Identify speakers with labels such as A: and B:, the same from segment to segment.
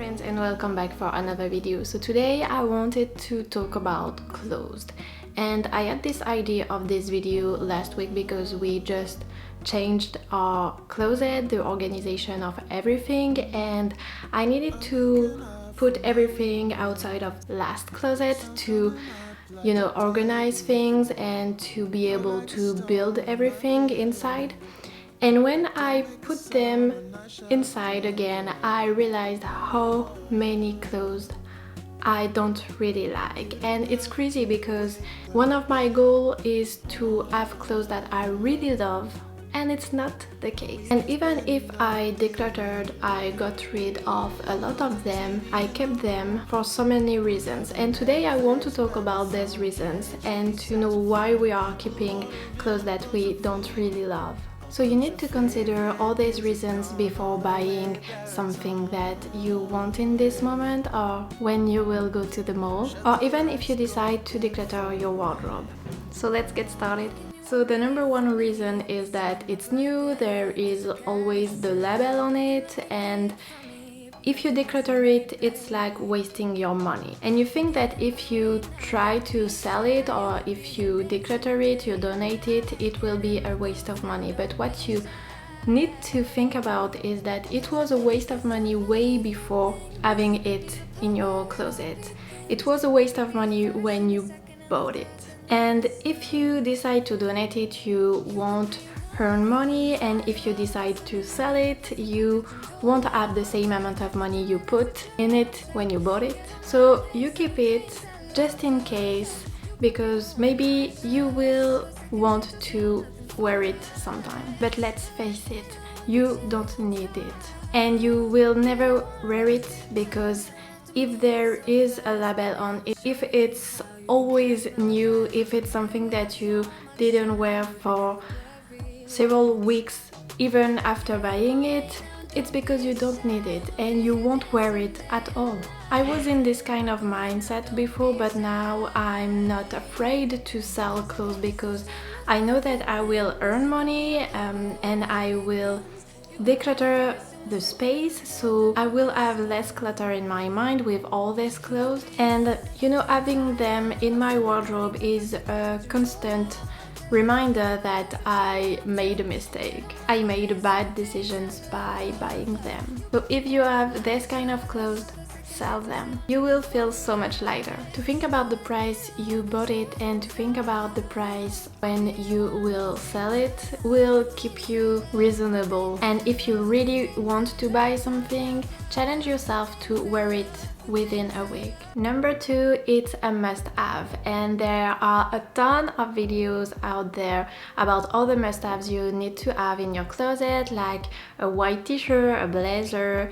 A: friends, and welcome back for another video. So today I wanted to talk about clothes, and I had this idea of this video last week because we just changed our closet, the organization of everything, and I needed to put everything outside of last closet to organize things and to be able to build everything inside. And when I put them inside again, I realized how many clothes I don't really like. And it's crazy because one of my goals is to have clothes that I really love, and it's not the case. And even if I decluttered, I got rid of a lot of them, I kept them for so many reasons. And today I want to talk about these reasons and to know why we are keeping clothes that we don't really love. So you need to consider all these reasons before buying something that you want in this moment, or when you will go to the mall, or even if you decide to declutter your wardrobe. So let's get started. So the number one reason is that it's new, there is always the label on it, and if you declutter it, it's like wasting your money. And you think that if you try to sell it or if you declutter it, you donate it, it will be a waste of money. But what you need to think about is that it was a waste of money way before having it in your closet. It was a waste of money when you bought it. And if you decide to donate it, you won't earn money, and if you decide to sell it, you won't have the same amount of money you put in it when you bought it. So you keep it just in case, because maybe you will want to wear it sometime. But let's face it, you don't need it, and you will never wear it, because if there is a label on it, if it's always new, if it's something that you didn't wear for several weeks even after buying it, it's because you don't need it and you won't wear it at all. I was in this kind of mindset before, but now I'm not afraid to sell clothes because I know that I will earn money and I will declutter the space, so I will have less clutter in my mind with all these clothes. And having them in my wardrobe is a constant reminder that I made a mistake. I made bad decisions by buying them. So if you have this kind of clothes, sell them. You will feel so much lighter. To think about the price you bought it and to think about the price when you will sell it will keep you reasonable. And if you really want to buy something, challenge yourself to wear it within a week. Number two, it's a must-have, and there are a ton of videos out there about all the must-haves you need to have in your closet, like a white t-shirt, a blazer,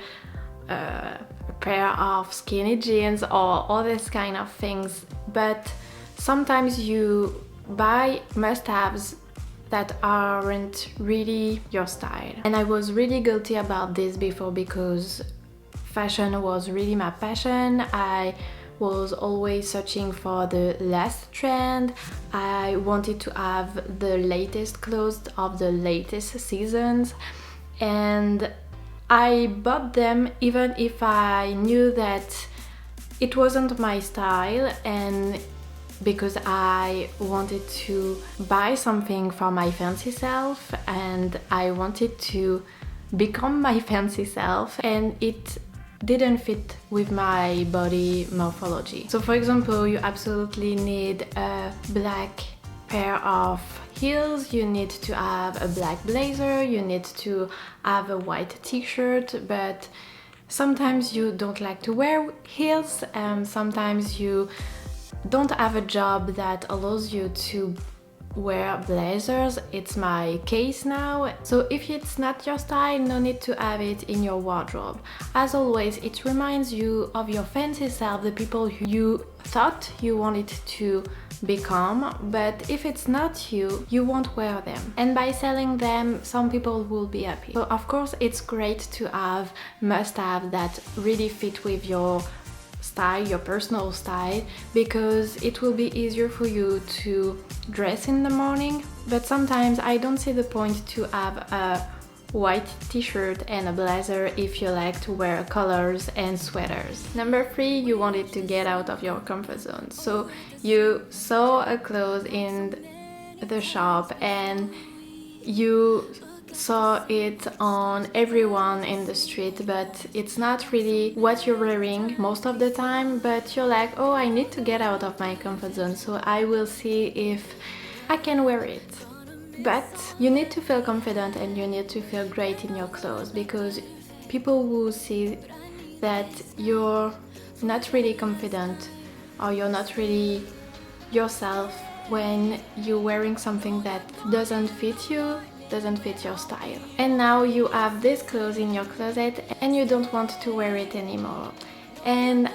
A: a pair of skinny jeans, or all this kind of things. But sometimes you buy must-haves that aren't really your style, and I was really guilty about this before because fashion was really my passion. I was always searching for the last trend. I wanted to have the latest clothes of the latest seasons, and I bought them even if I knew that it wasn't my style, and because I wanted to buy something for my fancy self and I wanted to become my fancy self, and it didn't fit with my body morphology. So for example, you absolutely need a black pair of heels, you need to have a black blazer, you need to have a white t-shirt, but sometimes you don't like to wear heels, and sometimes you don't have a job that allows you to wear blazers. It's my case now. So if it's not your style, no need to have it in your wardrobe. As always, it reminds you of your fancy self, the people who you thought you wanted to become, but if it's not you, you won't wear them. And by selling them, some people will be happy. So of course it's great to have must-have that really fit with your style, your personal style, because it will be easier for you to dress in the morning. But sometimes I don't see the point to have a white t-shirt and a blazer if you like to wear colors and sweaters. Number 3, you wanted to get out of your comfort zone. So you saw a clothes in the shop and you saw it on everyone in the street, but it's not really what you're wearing most of the time, but you're like, oh, I need to get out of my comfort zone, so I will see if I can wear it. But you need to feel confident and you need to feel great in your clothes, because people will see that you're not really confident or you're not really yourself when you're wearing something that doesn't fit you, doesn't fit your style. And now you have this clothes in your closet and you don't want to wear it anymore. And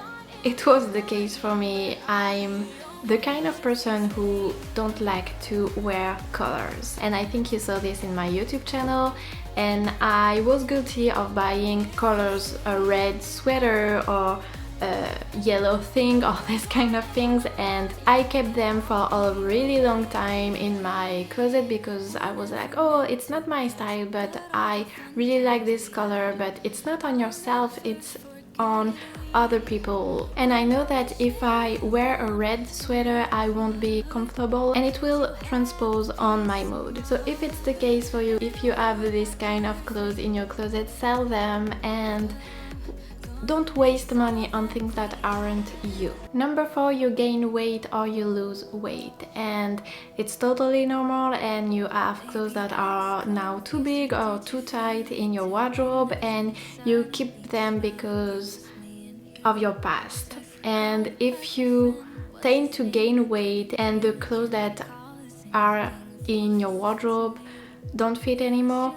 A: it was the case for me. I'm the kind of person who don't like to wear colors, and I think you saw this in my YouTube channel, and I was guilty of buying colors, a red sweater or a yellow thing, all these kind of things, and I kept them for a really long time in my closet because I was like, oh, it's not my style, but I really like this color, but it's not on yourself, it's on other people. And I know that if I wear a red sweater I won't be comfortable and it will transpose on my mood. So if it's the case for you, if you have this kind of clothes in your closet, sell them and don't waste money on things that aren't you. Number 4, you gain weight or you lose weight, and it's totally normal, and you have clothes that are now too big or too tight in your wardrobe and you keep them because of your past. And if you tend to gain weight and the clothes that are in your wardrobe don't fit anymore,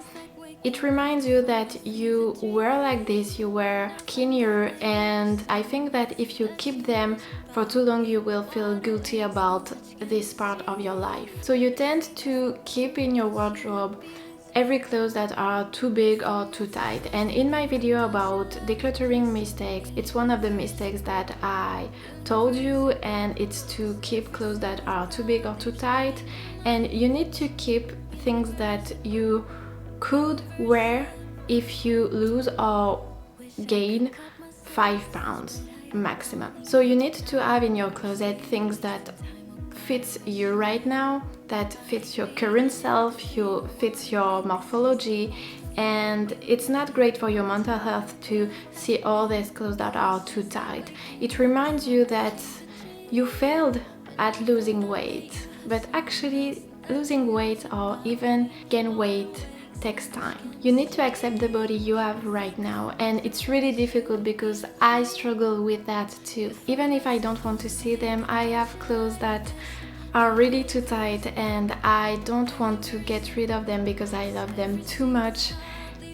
A: it reminds you that you were like this, you were skinnier, and I think that if you keep them for too long you will feel guilty about this part of your life. So you tend to keep in your wardrobe every clothes that are too big or too tight. And in my video about decluttering mistakes, it's one of the mistakes that I told you, and it's to keep clothes that are too big or too tight. And you need to keep things that you could wear if you lose or gain 5 pounds maximum. So you need to have in your closet things that fits you right now, that fits your current self, fits your morphology, and it's not great for your mental health to see all these clothes that are too tight. It reminds you that you failed at losing weight, but actually losing weight or even gain weight takes time. You need to accept the body you have right now, and it's really difficult because I struggle with that too. Even if I don't want to see them, I have clothes that are really too tight and I don't want to get rid of them because I love them too much,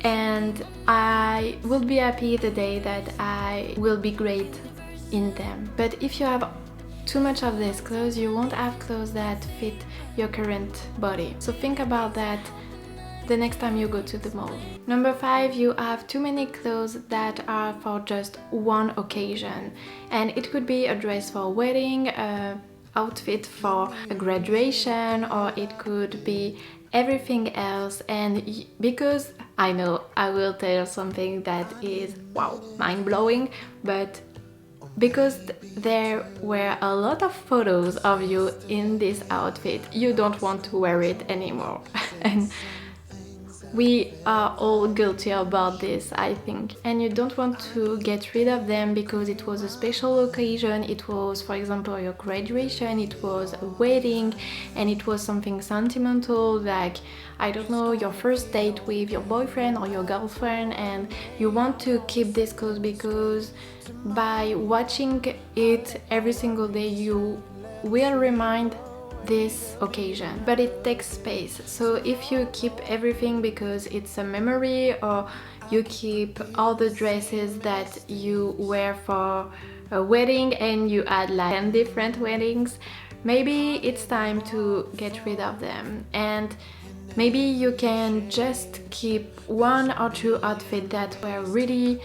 A: and I will be happy the day that I will be great in them. But if you have too much of these clothes, you won't have clothes that fit your current body. So think about that the next time you go to the mall. Number 5, you have too many clothes that are for just one occasion, and it could be a dress for a wedding, a outfit for a graduation, or it could be everything else. And because I know I will tell something that is wow, mind-blowing, but because there were a lot of photos of you in this outfit, you don't want to wear it anymore. And we are all guilty about this, I think. And you don't want to get rid of them because it was a special occasion. It was, for example, your graduation, it was a wedding, and it was something sentimental, like, I don't know, your first date with your boyfriend or your girlfriend, and you want to keep this clothes because by watching it every single day you will remind this occasion, but it takes space. So if you keep everything because it's a memory, or you keep all the dresses that you wear for a wedding and you had like 10 different weddings, maybe it's time to get rid of them. And maybe you can just keep 1 or 2 outfits that were really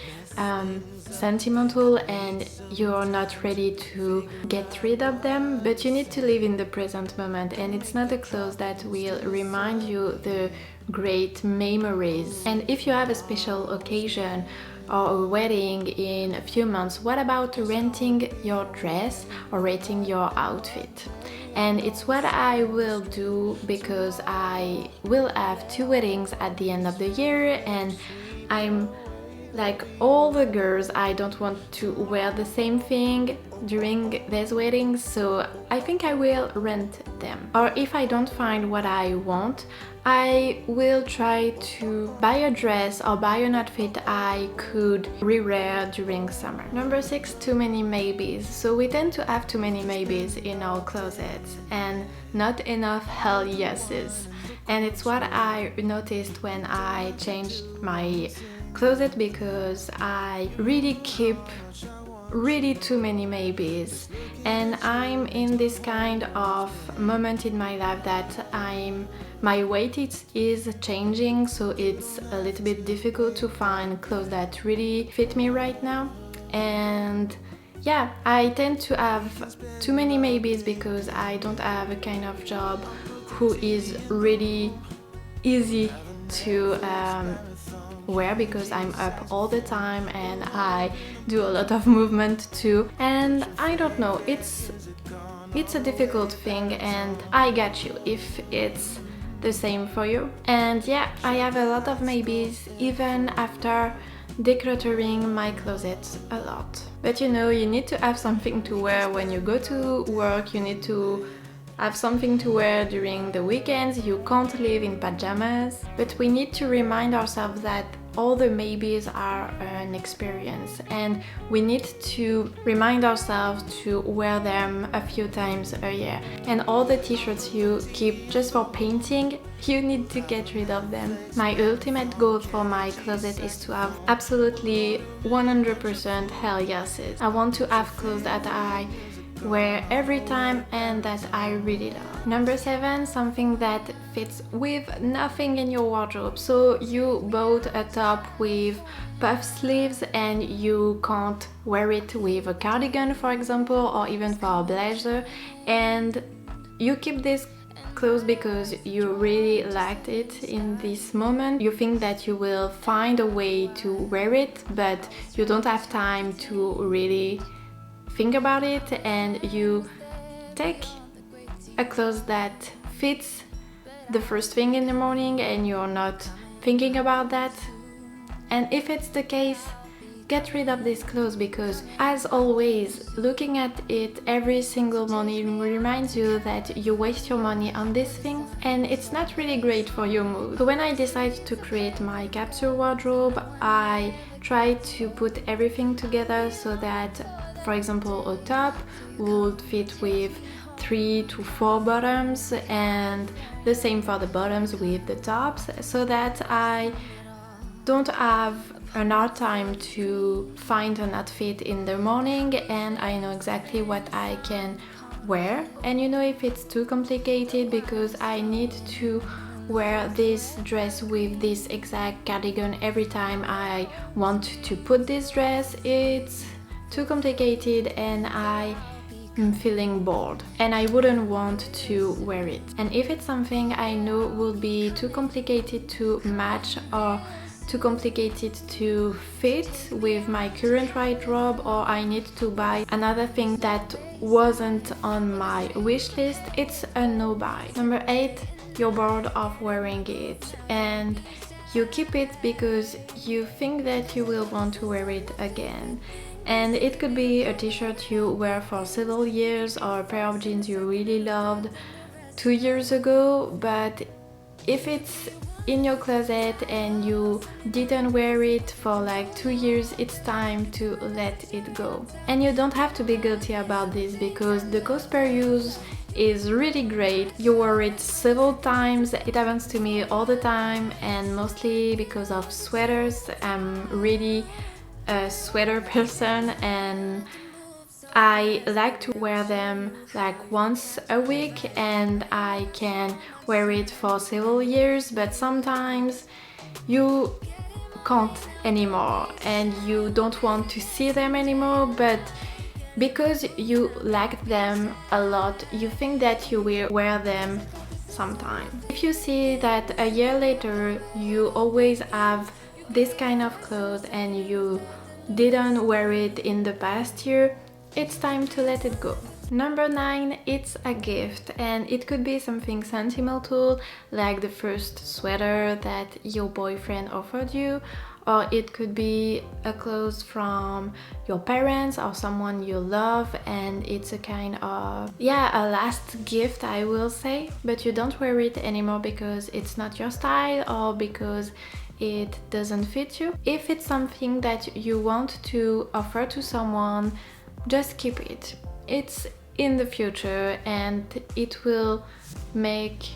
A: sentimental and you're not ready to get rid of them, but you need to live in the present moment, and it's not the clothes that will remind you the great memories. And if you have a special occasion or a wedding in a few months, what about renting your dress or renting your outfit? And it's what I will do because I will have 2 weddings at the end of the year, and I'm like all the girls, I don't want to wear the same thing during these weddings, so I think I will rent them. Or if I don't find what I want, I will try to buy a dress or buy an outfit I could re-wear during summer. Number 6, too many maybes. So we tend to have too many maybes in our closets and not enough hell yeses. And it's what I noticed when I changed my closet, because I really keep too many maybes, and I'm in this kind of moment in my life that my weight is changing, so it's a little bit difficult to find clothes that really fit me right now. And yeah, I tend to have too many maybes because I don't have a kind of job who is really easy to wear, because I'm up all the time and I do a lot of movement too, and I don't know, it's a difficult thing, and I got you if it's the same for you. And yeah, I have a lot of maybes even after decluttering my closet a lot. But you know, you need to have something to wear when you go to work, you need to have something to wear during the weekends, you can't live in pajamas. But we need to remind ourselves that all the maybes are an experience, and we need to remind ourselves to wear them a few times a year. And all the t-shirts you keep just for painting, you need to get rid of them. My ultimate goal for my closet is to have absolutely 100% hell yeses. I want to have clothes that I wear every time and that I really love. Number 7, something that fits with nothing in your wardrobe. So you bought a top with puff sleeves and you can't wear it with a cardigan, for example, or even for a blazer, and you keep this clothes because you really liked it in this moment. You think that you will find a way to wear it, but you don't have time to really think about it, and you take a clothes that fits the first thing in the morning and you're not thinking about that. And if it's the case, get rid of these clothes, because as always, looking at it every single morning reminds you that you waste your money on these things, and it's not really great for your mood. So when I decided to create my capsule wardrobe, I tried to put everything together so that, for example, a top would fit with 3 to 4 bottoms, and the same for the bottoms with the tops, so that I don't have an hard time to find an outfit in the morning, and I know exactly what I can wear. And you know, if it's too complicated because I need to wear this dress with this exact cardigan every time I want to put this dress, it's too complicated and I'm feeling bored and I wouldn't want to wear it. And if it's something I know will be too complicated to match or too complicated to fit with my current wardrobe, or I need to buy another thing that wasn't on my wish list, it's a no buy. Number 8, you're bored of wearing it and you keep it because you think that you will want to wear it again. And it could be a t-shirt you wear for several years or a pair of jeans you really loved 2 years ago, but if it's in your closet and you didn't wear it for like 2 years, it's time to let it go. And you don't have to be guilty about this because the cost per use is really great. You wear it several times. It happens to me all the time, and mostly because of sweaters. I'm really a sweater person and I like to wear them like once a week, and I can wear it for several years, but sometimes you can't anymore and you don't want to see them anymore, but because you like them a lot, you think that you will wear them sometime. If you see that a year later you always have this kind of clothes and you didn't wear it in the past year, it's time to let it go. Number 9, it's a gift, and it could be something sentimental like the first sweater that your boyfriend offered you, or it could be a clothes from your parents or someone you love, and it's a kind of, yeah, a last gift, I will say, but you don't wear it anymore because it's not your style or because it doesn't fit you. If it's something that you want to offer to someone, just keep it. It's in the future and it will make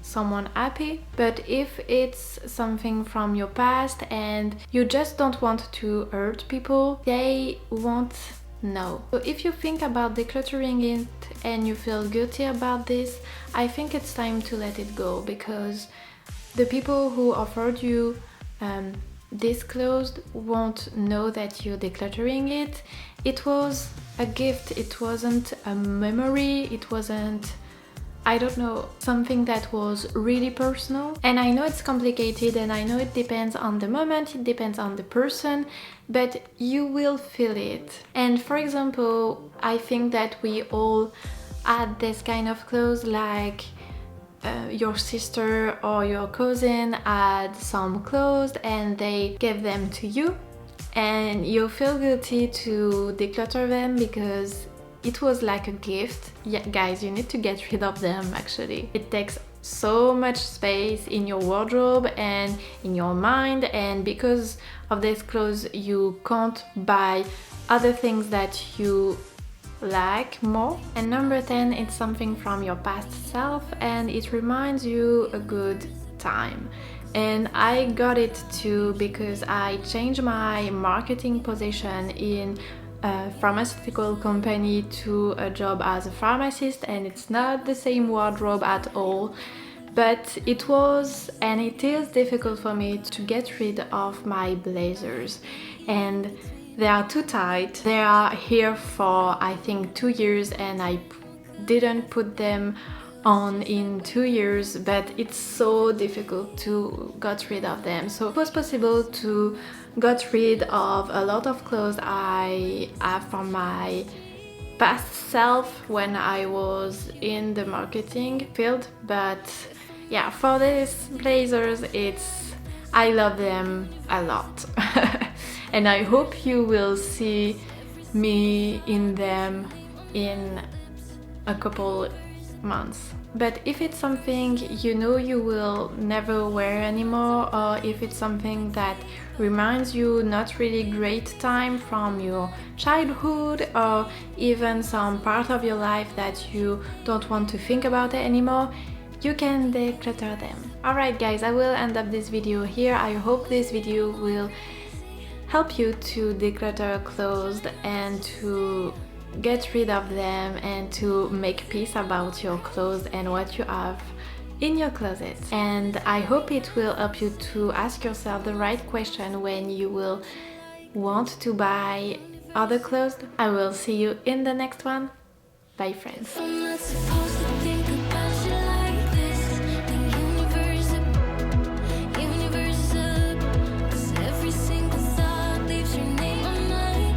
A: someone happy. But if it's something from your past and you just don't want to hurt people, they won't know. So if you think about decluttering it and you feel guilty about this, I think it's time to let it go, because the people who offered you this clothes won't know that you're decluttering it. It was a gift, it wasn't a memory, it wasn't, I don't know, something that was really personal. And I know it's complicated and I know it depends on the moment, it depends on the person, but you will feel it. And for example, I think that we all had this kind of clothes, like your sister or your cousin had some clothes and they gave them to you and you feel guilty to declutter them because it was like a gift. Yeah, guys, you need to get rid of them actually. It takes so much space in your wardrobe and in your mind, and because of these clothes you can't buy other things that you like more. And number 10, it's something from your past self and it reminds you a good time. And I got it too because I changed my marketing position in a pharmaceutical company to a job as a pharmacist, and it's not the same wardrobe at all, but it was and it is difficult for me to get rid of my blazers, and they are too tight. They are here for I think 2 years and I didn't put them on in 2 years, but it's so difficult to get rid of them. So it was possible to get rid of a lot of clothes I have from my past self when I was in the marketing field. But yeah, for these blazers, I love them a lot. And I hope you will see me in them in a couple months. But if it's something you know you will never wear anymore, or if it's something that reminds you not really great time from your childhood, or even some part of your life that you don't want to think about it anymore, you can declutter them. Alright guys, I will end up this video here. I hope this video will help you to declutter clothes and to get rid of them and to make peace about your clothes and what you have in your closet. And I hope it will help you to ask yourself the right question when you will want to buy other clothes. I will see you in the next one. Bye friends.